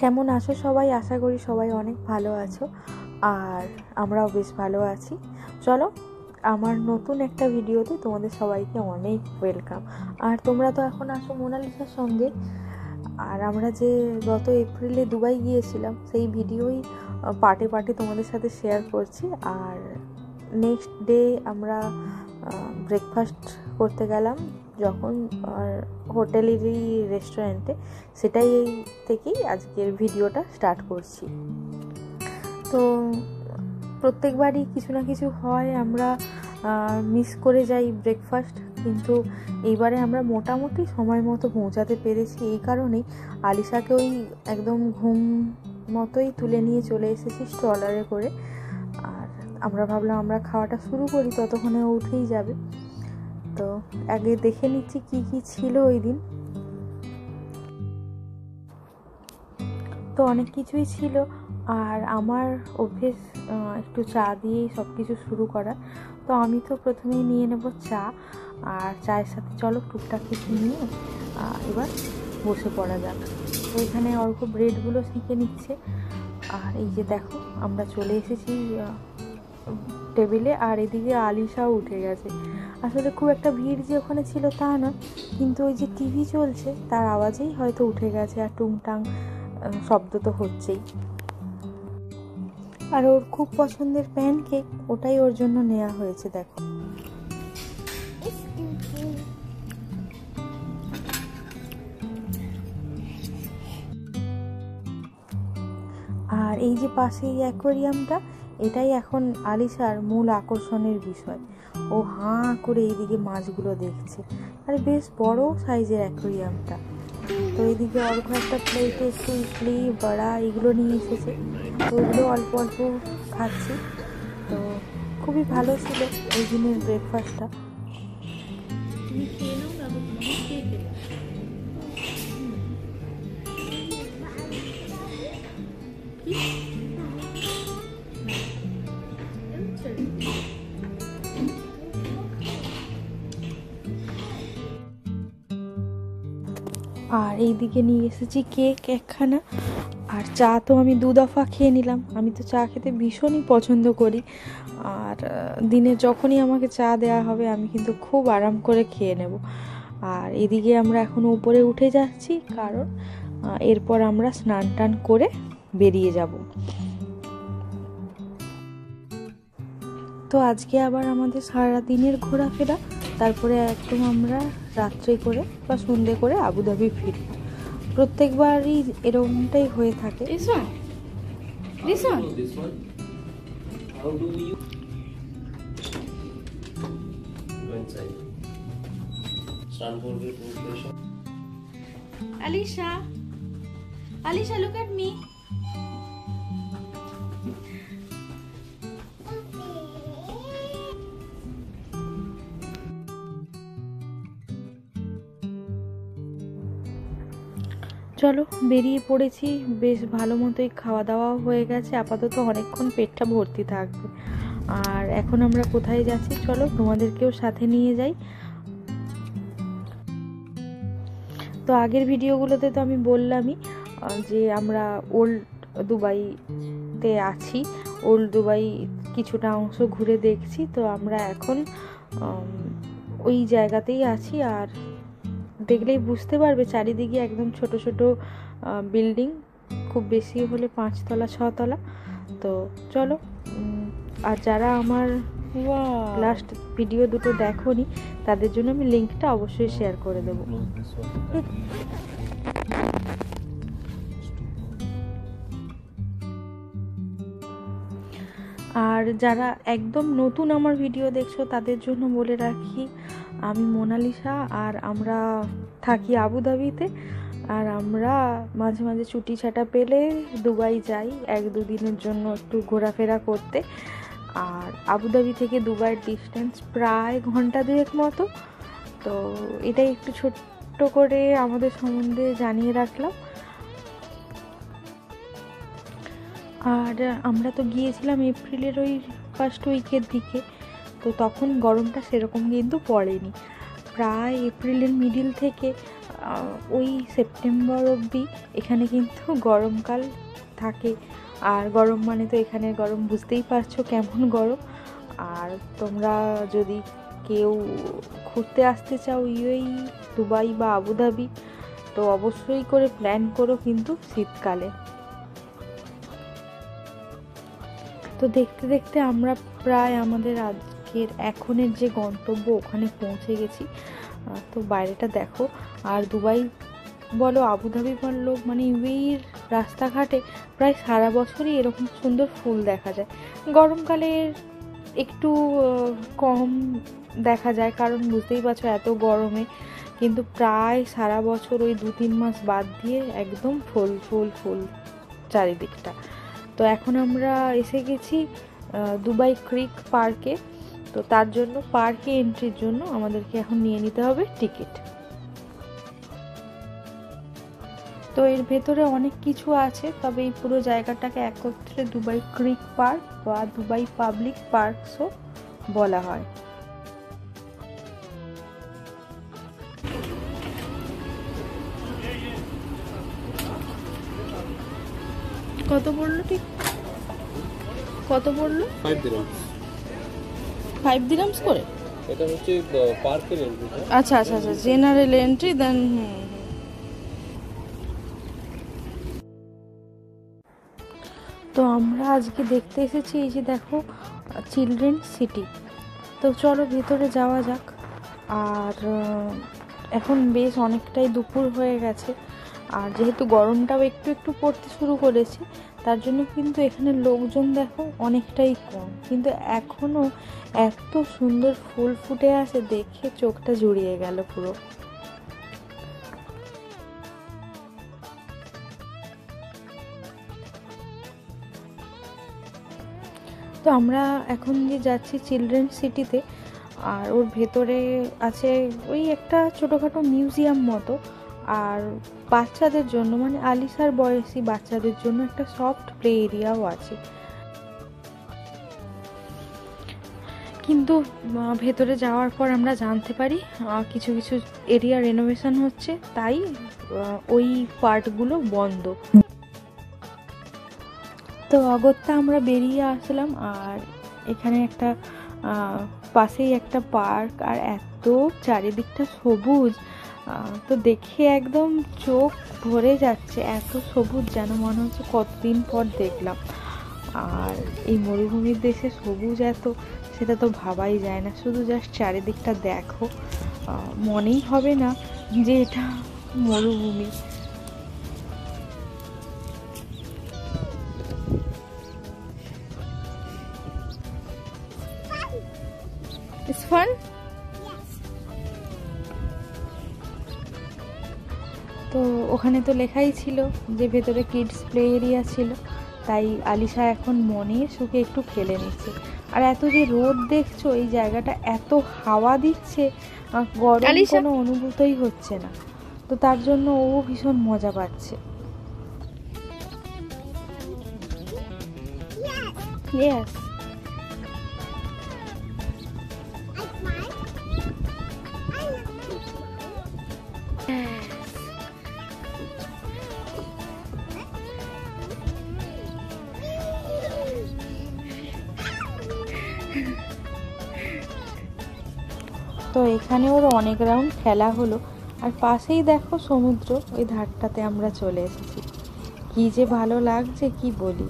কেমন আছো সবাই? আশা করি সবাই অনেক ভালো আছো, আর আমরাও বেশ ভালো আছি। চলো, আমার নতুন একটা ভিডিওতে তোমাদের সবাইকে অনেক ওয়েলকাম। আর তোমরা তো এখন আছো মোনালিসার সঙ্গে। আর আমরা যে গত এপ্রিলে দুবাই গিয়েছিলাম সেই ভিডিওই পার্টে পার্টে তোমাদের সাথে শেয়ার করছি। আর নেক্সট ডে আমরা ব্রেকফাস্ট করতে গেলাম যখন হোটেলেরই রেস্টুরেন্টে, সেটাই থেকেই আজকের ভিডিওটা স্টার্ট করছি। তো প্রত্যেকবারই কিছু না কিছু হয়, আমরা মিস করে যাই ব্রেকফাস্ট, কিন্তু এইবারে আমরা মোটামুটি সময় মতো পৌঁছাতে পেরেছি। এই কারণেই আলিশাকে ওই একদম ঘুম মতোই তুলে নিয়ে চলে এসেছি স্ট্রলারে করে। আর আমরা ভাবলাম আমরা খাওয়াটা শুরু করি, ততক্ষণে ও উঠেই যাবে। তো আগে দেখে নিচ্ছি কি কি ছিল ওই দিন। তো অনেক কিছুই ছিল, আর আমার অভ্যেস একটু চা দিয়েই সব কিছু শুরু করা। তো আমি তো প্রথমেই নিয়ে নেব চা, আর চায়ের সাথে চলো টুকটাক কিছু নিয়ে এবার বসে পড়া যাক। তো এখানে অল্প ব্রেডগুলো সেঁকে নিচ্ছে। আর এই যে দেখো, আমরা চলে এসেছি টেবিলে, আর এদিকে আলিশাও উঠে গেছে। আসলে খুব একটা ভিড় যে ওখানে ছিল তা না, কিন্তু ওই যে টিভি চলছে তার আওয়াজেই হয়তো উঠে গেছে, আর টুংটাং শব্দ তো হচ্ছেই। আর ওর খুব পছন্দের প্যানকেক, ওটাই ওর জন্য নেওয়া হয়েছে। দেখো, আর এই যে পাশে এই অ্যাকোয়ারিয়ামটা, এটাই এখন আলিশার মূল আকর্ষণের বিষয়। ও হাঁ করে এইদিকে মাছগুলো দেখছে। আর বেশ বড় সাইজের অ্যাকোয়ারিয়ামটা। তো এইদিকে অল্প একটা প্লেটে একটু ইডলি বড়া এগুলো নিয়ে এসেছে, তো ওগুলো অল্প অল্প খাচ্ছি। তো খুবই ভালো ছিল ওই দিনের ব্রেকফাস্টটা। আর এইদিকে নিয়ে এসেছি কেক একখানা, আর চা তো আমি 2 দফা খেয়ে নিলাম। আমি তো চা খেতে ভীষণই পছন্দ করি, আর দিনে যখনই আমাকে চা দেওয়া হবে আমি কিন্তু খুব আরাম করে খেয়ে নেব। আর এদিকে আমরা এখন উপরে উঠে যাচ্ছি, কারণ এরপর আমরা স্নান টান করে বেরিয়ে যাব। তো আজকে আবার আমাদের সারা দিনের ঘোরাফেরা, তারপরে একদম আমরা রাত্রে করে বা সন্ধ্যে করে আবুধাবি ফিরব। প্রত্যেকবারই এরকমটাই হয়ে থাকে। Alisha, Alisha, look at me. চলো, বেরিয়ে পড়েছি। বেশ ভালো মতোই খাওয়া দাওয়াও হয়ে গেছে, আপাতত অনেকক্ষণ পেটটা ভর্তি থাকবে। আর এখন আমরা কোথায় যাচ্ছি চলো তোমাদেরকেও সাথে নিয়ে যাই। তো আগের ভিডিওগুলোতে তো আমি বললামই যে আমরা ওল্ড দুবাইতে আছি, ওল্ড দুবাই কিছুটা অংশ ঘুরে দেখছি। তো আমরা এখন ওই জায়গাতেই আছি, আর দেখলেই বুঝতে পারবে চারিদিকে একদম ছোট ছোট বিল্ডিং, খুব বেশি হলে 5 তলা 6 তলা। তো চলো, আর যারা আমার লাস্ট ভিডিও দুটো দেখোনি তাদের জন্য আমি লিঙ্কটা অবশ্যই শেয়ার করে দেবো। আর যারা একদম নতুন আমার ভিডিও দেখছো তাদের জন্য বলে রাখি, আমি মোনালিসা, আর আমরা থাকি আবুধাবিতে। আর আমরা মাঝে মাঝে ছুটি ছাটা পেলে দুবাই যাই 1-2 দিনের জন্য একটু ঘোরাফেরা করতে। আর আবুধাবি থেকে দুবাইয়ের ডিস্টেন্স প্রায় 1-2 ঘন্টা মতো। তো এটাই একটু ছোট্ট করে আমাদের সম্বন্ধে জানিয়ে রাখলাম। আর আমরা তো গিয়েছিলাম এপ্রিলের ওই ফার্স্ট উইকের দিকে, তো তখন গরমটা সেরকম কিন্তু পড়েনি। প্রায় এপ্রিলের মিডিল থেকে ওই সেপ্টেম্বর অবধি এখানে কিন্তু গরমকাল থাকে। আর গরম মানে তো এখানে গরম বুঝতেই পারছো কেমন গরম। আর তোমরা যদি কেউ ঘুরতে আসতে চাও ইউএই, দুবাই বা আবুধাবি, তো অবশ্যই করে প্ল্যান করো কিন্তু শীতকালে। তো দেখতে দেখতে আমরা প্রায় আমাদের আজকের এখনের যে গন্তব্য ওখানে পৌঁছে গেছি। তো বাইরেটা দেখো। আর দুবাই বলো আবুধাবি বললো মানে ইউএইর রাস্তাঘাটে প্রায় সারা বছরই এরকম সুন্দর ফুল দেখা যায়। গরমকালে একটু কম দেখা যায়, কারণ বুঝতেই পারছো এত গরমে, কিন্তু প্রায় সারা বছর ওই 2-3 মাস বাদ দিয়ে একদম ফুল ফুল ফুল চারিদিকটা। তো এখন আমরা এসে গেছি দুবাই ক্রিক পার্কে। তো তার জন্য পার্কে এন্ট্রির জন্য আমাদেরকে এখন নিয়ে নিতে হবে টিকিট। তো এর ভেতরে অনেক কিছু আছে, তবে এই পুরো জায়গাটাকে একত্রে দুবাই ক্রিক পার্ক বা দুবাই পাবলিক পার্কসও বলা হয়। কত পড়লো ঠিক, কত পড়লো? 5 দিরহামস। 5 দিরহামস করে? এটা হচ্ছে পার্কের এন্ট্রি। আচ্ছা আচ্ছা আচ্ছা, জেনারেল এন্ট্রি দেন। তো আমরা আজকে দেখতে এসেছি এই যে দেখো চিলড্রেন সিটি। তো চলো ভেতরে যাওয়া যাক। আর এখন বেশ অনেকটাই দুপুর হয়ে গেছে, আর যেহেতু গরমটাও একটু একটু পড়তে শুরু করেছে, তার জন্য কিন্তু এখানে লোকজন দেখো অনেকটাই কম, কিন্তু এখনও এত সুন্দর ফুল ফুটে আছে, দেখে চোখটা জুড়িয়ে গেল পুরো। তো আমরা এখন যে যাচ্ছি চিলড্রেন সিটিতে, আর ওর ভেতরে আছে ওই একটা ছোটোখাটো মিউজিয়াম মতো, আর বাচ্চাদের জন্য মানে আলিশার বয়সী বাচ্চাদের জন্য একটা সফট প্লে এরিয়াও আছে। কিন্তু ভেতরে যাওয়ার পর আমরা জানতে পারি কিছু কিছু এরিয়া রেনোভেশন হচ্ছে, তাই ওই পার্টগুলো বন্ধ। তো অগত্যা আমরা বেরিয়ে আসলাম, আর এখানে একটা পাশেই একটা পার্ক, আর এত চারিদিকটা সবুজ, তো দেখে একদম চোখ ভরে যাচ্ছে, এত সবুজ যেন মনে হচ্ছে কতদিন পর দেখলাম। আর এই মরুভূমির দেশে সবুজ এত, সেটা তো ভাবাই যায় না। শুধু জাস্ট চারিদিকটা দেখো, মনেই হবে না যে এটা মরুভূমি। It's fun? তো ওখানে তো লেখাই ছিল যে ভেতরে কিডস প্লে এরিয়া ছিল, তাই আলিশা এখন মনে সুখে একটু খেলে নিচ্ছে। আর এত যে রোদ দেখছো, এই জায়গাটা এত হাওয়া দিচ্ছে, গরম কোনো অনুভূতই হচ্ছে না, তো তার জন্য ও ভীষণ মজা পাচ্ছে। Yes. তো এখানে ওর অনেক রাউন্ড খেলা হলো, আর পাশেই দেখো সমুদ্র, ওই ধারটাতে আমরা চলে এসেছি। কি যে ভালো লাগছে কি বলি।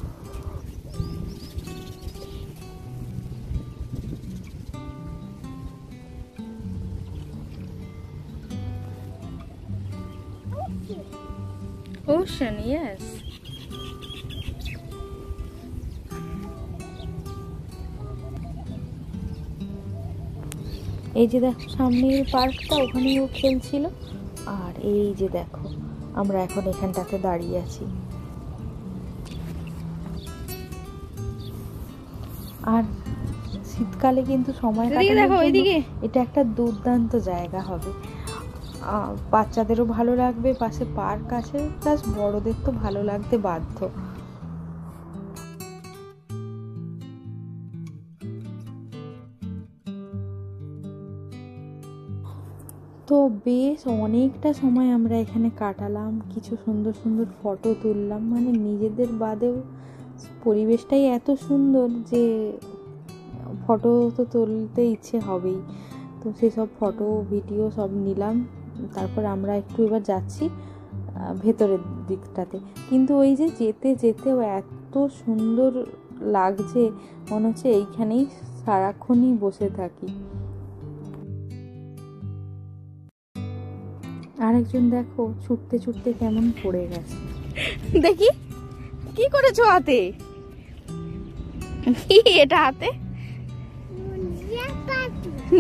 Ocean, yes. এই যে দেখো সামনের পার্কটা, ওখানেই ও খেলছিল। আর এই যে দেখো আমরা এখন এখানটাতে দাঁড়িয়ে আছি। আর শীতকালে কিন্তু সময় কাটানোর জন্য এটা একটা দুর্দান্ত জায়গা হবে। বাচ্চাদেরও ভালো লাগবে, পাশে পার্ক আছে, প্লাস বড়দের তো ভালো লাগতে বাধ্য। তো বেশ অনেকটা সময় আমরা এখানে কাটালাম, কিছু সুন্দর সুন্দর ফটো তুললাম, মানে নিজেদের বাদেও পরিবেশটাই এত সুন্দর যে ফটো তো তুলতে ইচ্ছে হবেই। তো সেসব ফটো ভিডিও সব নিলাম। তারপর আমরা একটু এবার যাচ্ছি ভেতরের দিকটাতে, কিন্তু ওই যে যেতে যেতেও এত সুন্দর লাগছে, মনে হচ্ছে এইখানেই সারাক্ষণই বসে থাকি। আরেকজন দেখো ছুটতে ছুটতে কেমন পড়ে গেছে, দেখি কি করেছো হাতে, কি এটা হাতে,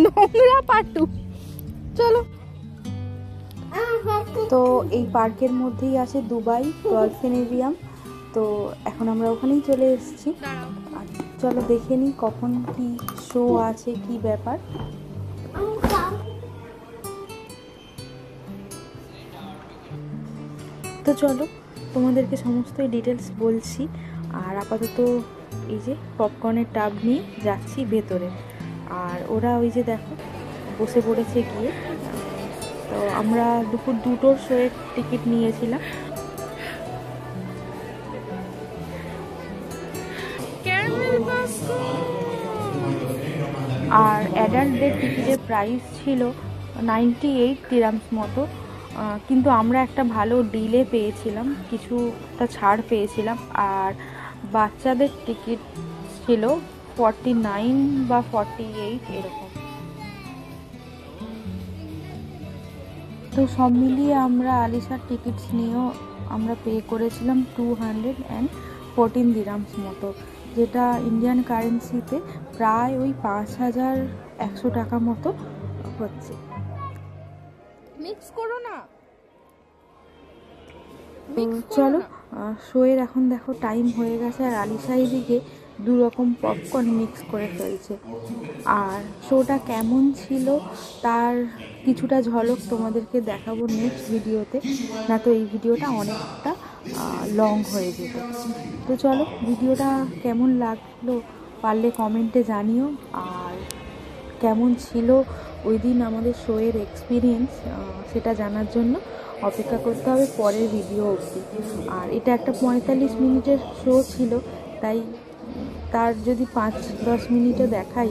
নোংরা পাটু। চলো, তো এই পার্কের মধ্যেই আছে দুবাই ডলফিনেরিয়াম। তো এখন আমরা ওখানেই চলে এসেছি। চলো দেখে নিই কখন কি শো আছে, কি ব্যাপার। তো চলো তোমাদেরকে সমস্তই ডিটেলস বলছি। আর আপাতত এই যে পপকর্নের টাব নিয়ে যাচ্ছি ভেতরে, আর ওরা ওই যে দেখো বসে পড়েছে গিয়ে। তো আমরা দুপুর 2টোর শোয়ের টিকিট নিয়েছিলাম। আর অ্যাডাল্টদের টিকিটের প্রাইস ছিল 98 দিরহামস মতো, কিন্তু আমরা একটা ভালো ডিলে পেয়েছিলাম, কিছুটা ছাড় পেয়েছিলাম। আর বাচ্চাদের টিকিট ছিল 49 বা 48 এরকম। তো সব মিলিয়ে আমরা আলিশার টিকিটস নিয়েও আমরা পে করেছিলাম 214 দিরহামস মতো, যেটা ইন্ডিয়ান কারেন্সিতে প্রায় ওই 5100 টাকা মতো হচ্ছে। মিক্স করো না। চলো শোয়ের এখন দেখো টাইম হয়ে গেছে, আর আলিশা এদিকে 2 রকম পপকর্ন মিক্স করে ফেলছে। আর শোটা কেমন ছিল তার কিছুটা ঝলক তোমাদেরকে দেখাবো নেক্সট ভিডিওতে, না তো এই ভিডিওটা অনেকটা লং হয়ে যেত। তো চলো ভিডিওটা কেমন লাগলো পারলে কমেন্টে জানিও, আর কেমন ছিল ওই দিন আমাদের শোয়ের এক্সপিরিয়েন্স সেটা জানার জন্য অপেক্ষা করতে হবে পরের ভিডিও অবধি। আর এটা একটা 45 মিনিটের শো ছিল, তাই তার যদি 5-10 মিনিটও দেখাই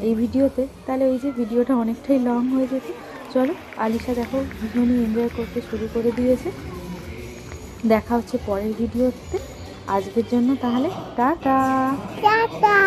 এই ভিডিওতে, তাহলে ওই যে ভিডিওটা অনেকটাই লং হয়ে যেত। চলো আলিশা দেখো ভীষণই এনজয় করতে শুরু করে দিয়েছে। দেখা হচ্ছে পরের ভিডিওতে। আজকের জন্য তাহলে টাটা টাটা।